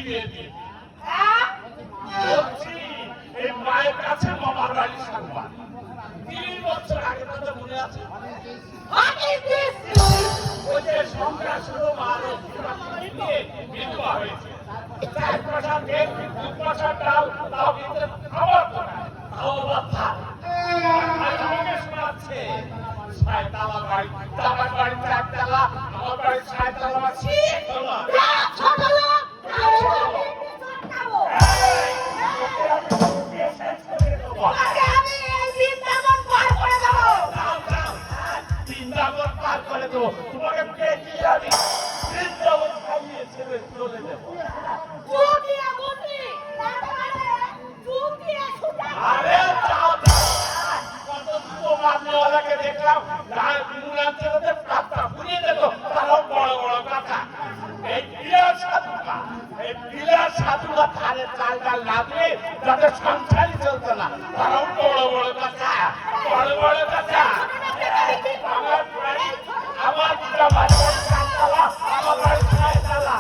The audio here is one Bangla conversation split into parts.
বিয়ে দিয়ে বলছি এই মায়ের কাছে মামার বাড়ি সংবাদ 3 বছর আগে তো মনে আছে ওই যে সংখ্যা শুরু মারো নিয়ে বিধবা হয়েছে 4 দেড় 2 ডাল তাও কিন্তু খাবার তো না তাও বাচ্চা আমাকে শোনাচ্ছে 6 তালা বাড়ি আমার বাড়ি 4 তালা আমার বাড়ি 6 তালা আছে ছোট লোক তোমাকে পেটি আমি বৃন্দাবন খাইয়ে ছেড়ে চলে দেবো আরে কত মামলাওয়ালাকে দেখলাম পুড়িয়ে দিত তারাও বড় বড় কথা এই বিলাস সাধুকা ধারে চাল ডাল না দিয়ে যাদের সংসারই চলতো না তারাও বড় বড় কথা বড় বড় কথা আমার দুটা বাচ্চা 4 তালা আমার বাড়ি 6 তালা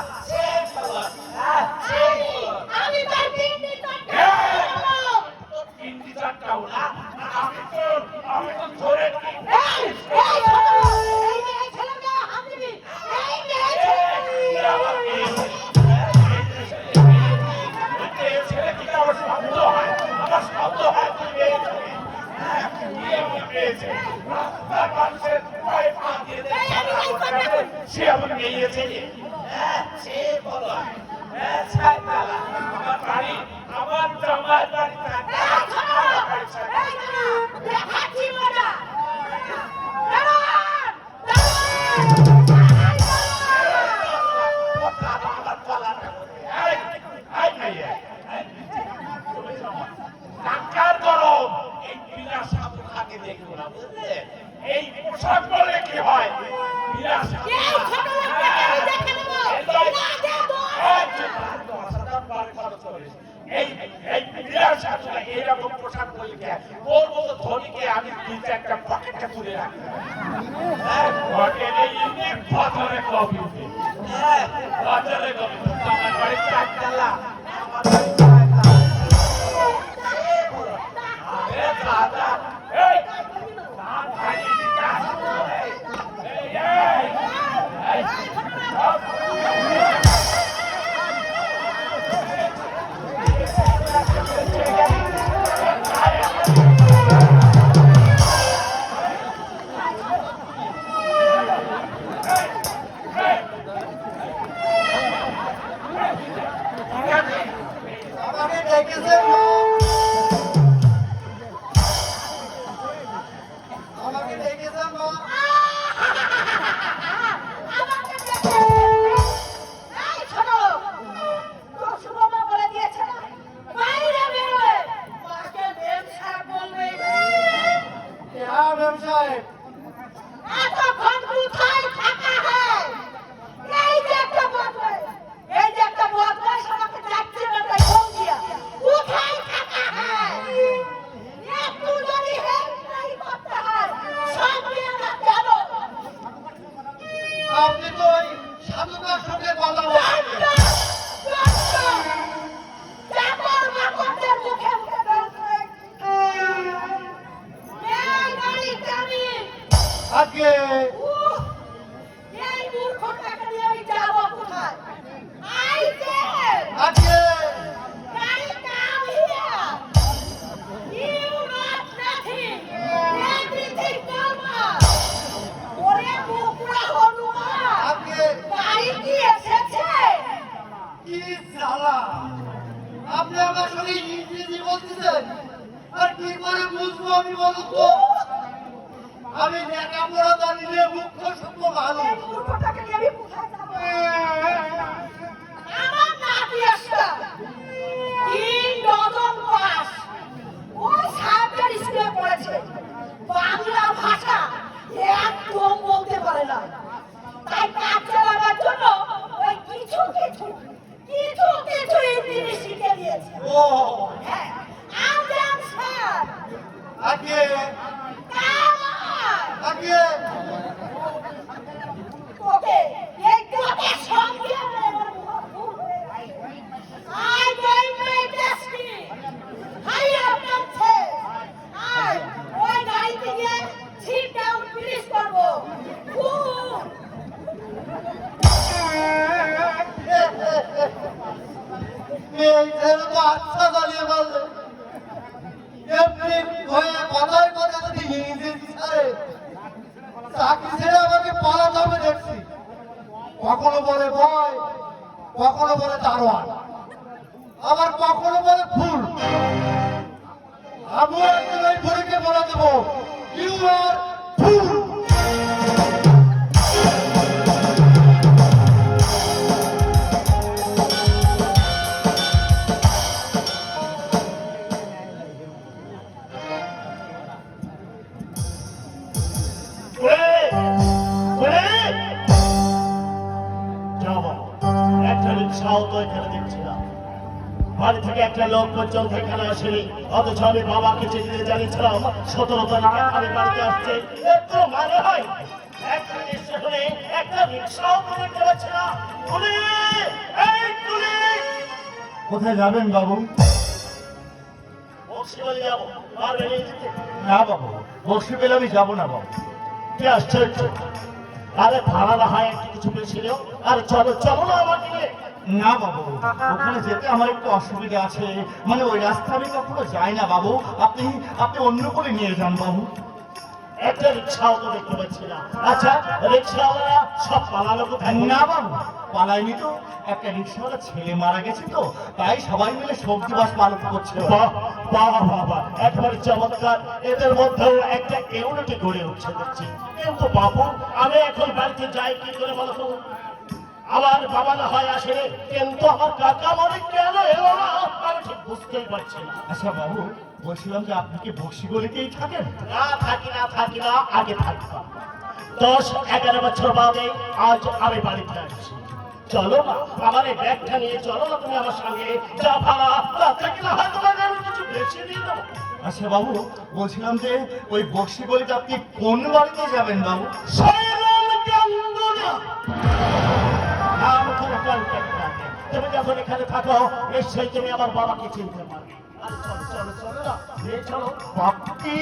আমি তার তিনটি চারটাও না আমি তো ধরে আমার শব্দ হয় সে আমাকে নিয়েছে সে বলো আমার বাড়ি আমার জামাই বাড়ি এই পোশাক বললে কি হয় এইরকম পোশাক বললে ওর মতো ধনীকে আমি 2-4টা পকেটে তুলে রাখি বাজারে কবি বাজারে কবি আমার বাড়ি 4 তালা আমার দাদা আপনি তো ওই সাধুকার সঙ্গে কথা বলেন আজকে আজকে আপনি আমার সঙ্গে ইংরেজি বলতেছেন আর কি করে বুঝবো আমি বলুন তো আমি লেখাপড়া জানি না মেয়েদের তো আচ্ছা জ্বালিয়ে বললে এমনি হয়ে কথায় কথা যদি ইঞ্জিন ছাড়ে চাকরি ছেড়ে আমাকে পালাতে হবে দেখছি। কখনো বলে ভয়, কখনো বলে দারোয়ান, আবার কখনো বলে ফুল। আমিও একদিন ওই ফুলকে বলে দেবো ইউ আর ফুল। বাড়ি থেকে একটা লোক পর্যন্ত এখানে আসেনি, অথচ আমি বাবাকে চিঠিতে জানিয়েছিলাম 17 তারিখে আমি বাড়িতে আসছে। একটু মানে হয় একটা স্টেশনে একটা রিক্সাও তো দেখতে পাচ্ছি না। কোথায় যাবেন বাবু? বক্সি বলে যাবো, পারবে নিয়ে যেতে? না বাবু, বক্সি পেলে আমি যাবো না বাবু। কি আশ্চর্য! আরে ভাড়া না হয় একটু কিছু পেয়েছিল, আরে চলো চলো না আমাকে নিয়ে। না বাবু, ওখানে যেতে আমার একটু অসুবিধা আছে, মানে ওই রাস্তা আমি কখনো যাই না বাবু। আপনি আপনি অন্য করে নিয়ে যান বাবু। একটা রিক্সাও তো দেখতে পাচ্ছি না। আচ্ছা, রিক্সাওয়ালা সব পালালো কোথায়? না বাবু, পালাইনি তো, একটা রিক্সাওয়ালা ছেলে মারা গেছে তো, তাই সবাই মিলে সবজি বাস পালন করছে। বাহ বাহ বাবা, একেবারে চমৎকার। এদের মধ্যেও একটা ইউনিটি গড়ে উঠছে দেখছি। কিন্তু বাবু, আমি এখন বাড়িতে যাই কি করে বলো তো? আমার বাবা না হয় আসে, কিন্তু আমার কাকা মনে কেন এলো না আমি ঠিক বুঝতেই পারছি না। আচ্ছা বাবু, বলছিলাম যে আপনি কি বক্সি গলিতেই থাকেন? না থাকি না, থাকি না, আগে থাকতাম। 10-11 বছর বাদে আজ আমি বাড়িতে আসছি। চলো না, আমার এই ব্যাগটা নিয়ে চলো না তুমি আমার সঙ্গে। যা ভাড়া তা থেকে না হয় তোমাকে আমি কিছু বেশি দিয়ে দেবো। আচ্ছা বাবু, বলছিলাম যে ওই বক্সি গলিতে আপনি কোন বাড়িতে যাবেন বাবু? তুমি যখন এখানে থাকো নিশ্চয়ই তুমি আমার বাবাকে চিনতে পারবে। চলো চলো চলো না, চলো বাপি,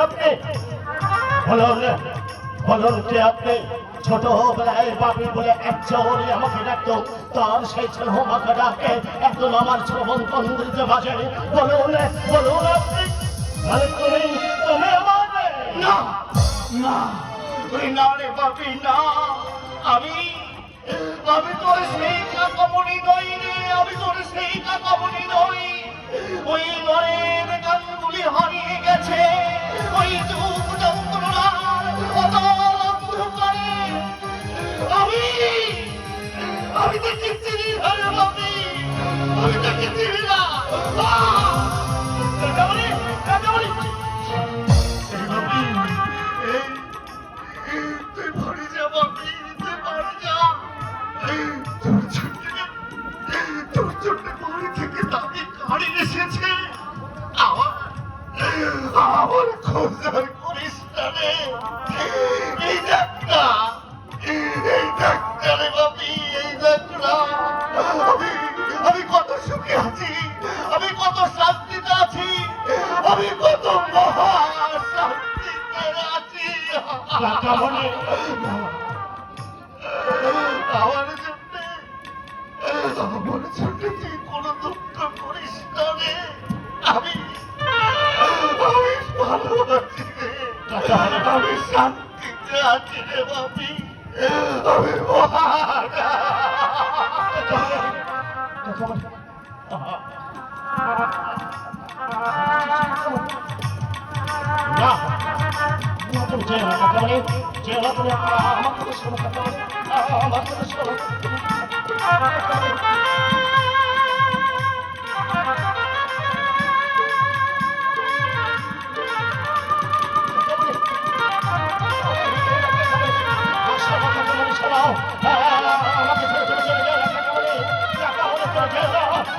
আপনি বলুন বলুন কে আপনি? ছোটবেলায় বাপি বলে একজনই আমাকে ডাকতো, তার সেই ছেলে আমাকে ডাকে একজন আমার শ্রবণ তন্দ্রিতে বাজে। বলুন বলুন আপনি, মানে তুমি তুমি আমার? না না, ওই না রে বাপি না, আমি আমি তোর সেই কাকামণি নই রে, আমি তোর সেই কাকামণি নই। ওই ঘরের গানগুলি হারিয়ে গেছে, ওই দুঃখ যন্ত্রণার অতল অন্ধকারে। আমি আমি তাকে চিনি না রে বাপি, আমি তাকে চিনি না। কাকামণি, কাকামণি, তুই বাড়ি যা বাপি, তুই বাড়ি যা। তোর জন্য বাড়ি থেকে দামি গাড়ি এসেছে, আমার খোঁজার করিস না রে। এই দেখ না, এই দেখ না রে বাপি, এই দেখ না। আমি কত সুখে আছি, আমি কত শান্তিতে আছি, আমি কত মহা শান্তিতে আছি। কাকামণি, আমার জন্য তুই কোনো দুঃখ করিস না রে। আমি ভালো আছি রে, আমি শান্তিতে আছি রে বাপি, আমি মহান। না তুমি চেয়ে না কাকামণি, চেয়ে না তুমি আমার কথা শোনো কাকামণি, আমার কথা শোনো।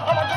আমাকে